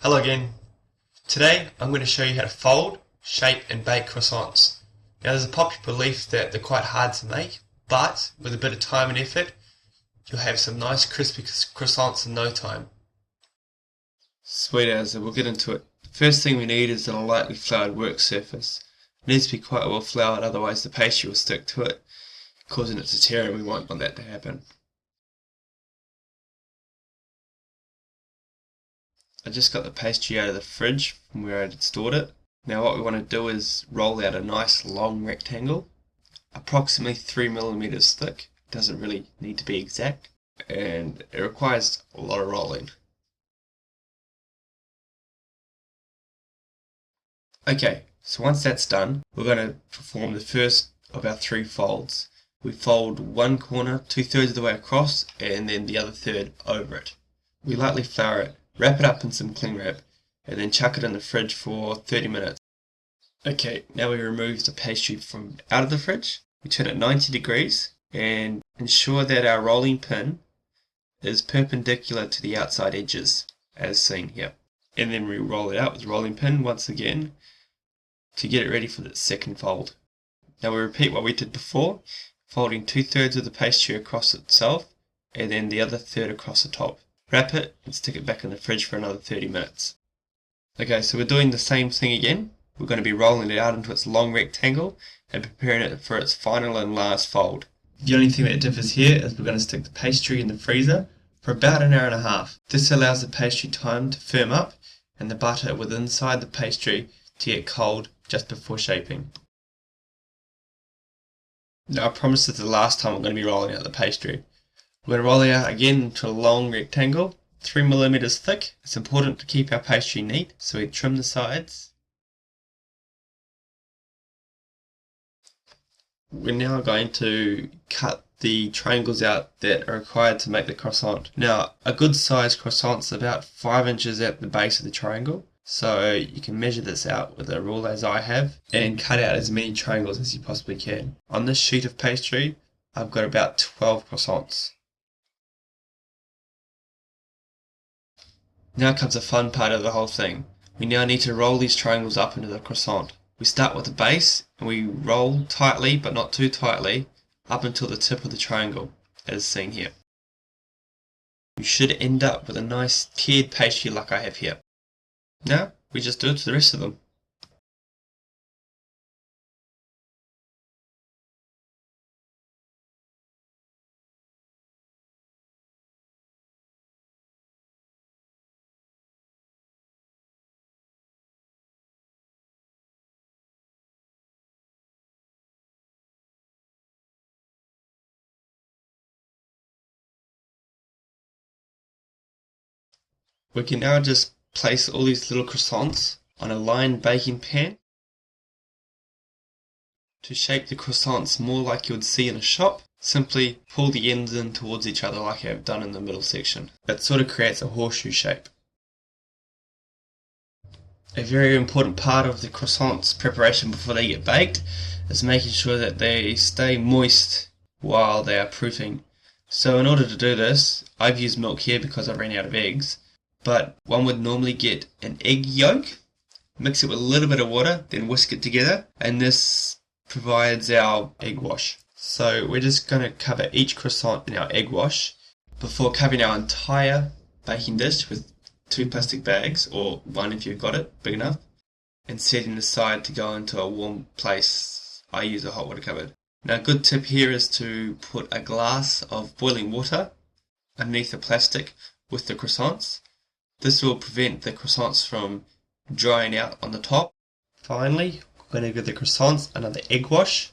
Hello again. Today I'm going to show you how to fold, shape and bake croissants. Now there's a popular belief that they're quite hard to make, but with a bit of time and effort you'll have some nice crispy croissants in no time. Sweet as, we'll get into it. The first thing we need is a lightly floured work surface. It needs to be quite well floured, otherwise the pastry will stick to it, causing it to tear, and we won't want that to happen. I just got the pastry out of the fridge from where I had stored it. Now what we want to do is roll out a nice long rectangle, approximately 3mm thick. It doesn't really need to be exact, and it requires a lot of rolling. Okay, so once that's done, we're going to perform the first of our 3 folds. We fold one corner 2/3 of the way across and then the other third over it. We lightly flour it, wrap it up in some cling wrap, and then chuck it in the fridge for 30 minutes. Okay, now we remove the pastry from out of the fridge. We turn it 90 degrees and ensure that our rolling pin is perpendicular to the outside edges, as seen here. And then we roll it out with the rolling pin once again to get it ready for the second fold. Now we repeat what we did before, folding 2/3 of the pastry across itself and then the other third across the top. Wrap it and stick it back in the fridge for another 30 minutes. Okay, so we're doing the same thing again. We're going to be rolling it out into its long rectangle and preparing it for its final and last fold. The only thing that differs here is we're going to stick the pastry in the freezer for about an hour and a half. This allows the pastry time to firm up and the butter within inside the pastry to get cold just before shaping. Now I promise this is the last time I'm going to be rolling out the pastry. We're going to roll it out again into a long rectangle, 3mm thick. It's important to keep our pastry neat, so we trim the sides. We're now going to cut the triangles out that are required to make the croissant. Now, a good sized croissant is about 5 inches at the base of the triangle, so you can measure this out with a rule as I have and cut out as many triangles as you possibly can. On this sheet of pastry, I've got about 12 croissants. Now comes the fun part of the whole thing. We now need to roll these triangles up into the croissant. We start with the base and we roll tightly, but not too tightly, up until the tip of the triangle, as seen here. You should end up with a nice tiered pastry like I have here. Now we just do it to the rest of them. We can now just place all these little croissants on a lined baking pan. To shape the croissants more like you would see in a shop, simply pull the ends in towards each other like I have done in the middle section. That sort of creates a horseshoe shape. A very important part of the croissants preparation before they get baked is making sure that they stay moist while they are proofing. So in order to do this, I've used milk here because I ran out of eggs. But one would normally get an egg yolk, mix it with a little bit of water, then whisk it together, and this provides our egg wash. So we're just going to cover each croissant in our egg wash before covering our entire baking dish with 2 plastic bags, or one if you've got it big enough, and setting aside to go into a warm place. I use a hot water cupboard. Now a good tip here is to put a glass of boiling water underneath the plastic with the croissants. This will prevent the croissants from drying out on the top. Finally, we're going to give the croissants another egg wash,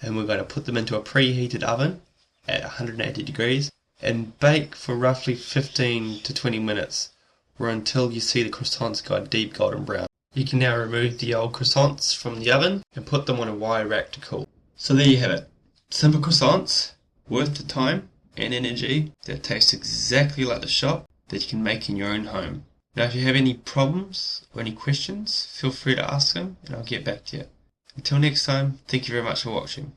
and we're going to put them into a preheated oven at 180 degrees and bake for roughly 15 to 20 minutes, or until you see the croissants go a deep golden brown. You can now remove the old croissants from the oven and put them on a wire rack to cool. So there you have it. Simple croissants, worth the time and energy, that taste exactly like the shop, that you can make in your own home. Now if you have any problems or any questions, feel free to ask them and I'll get back to you. Until next time, thank you very much for watching.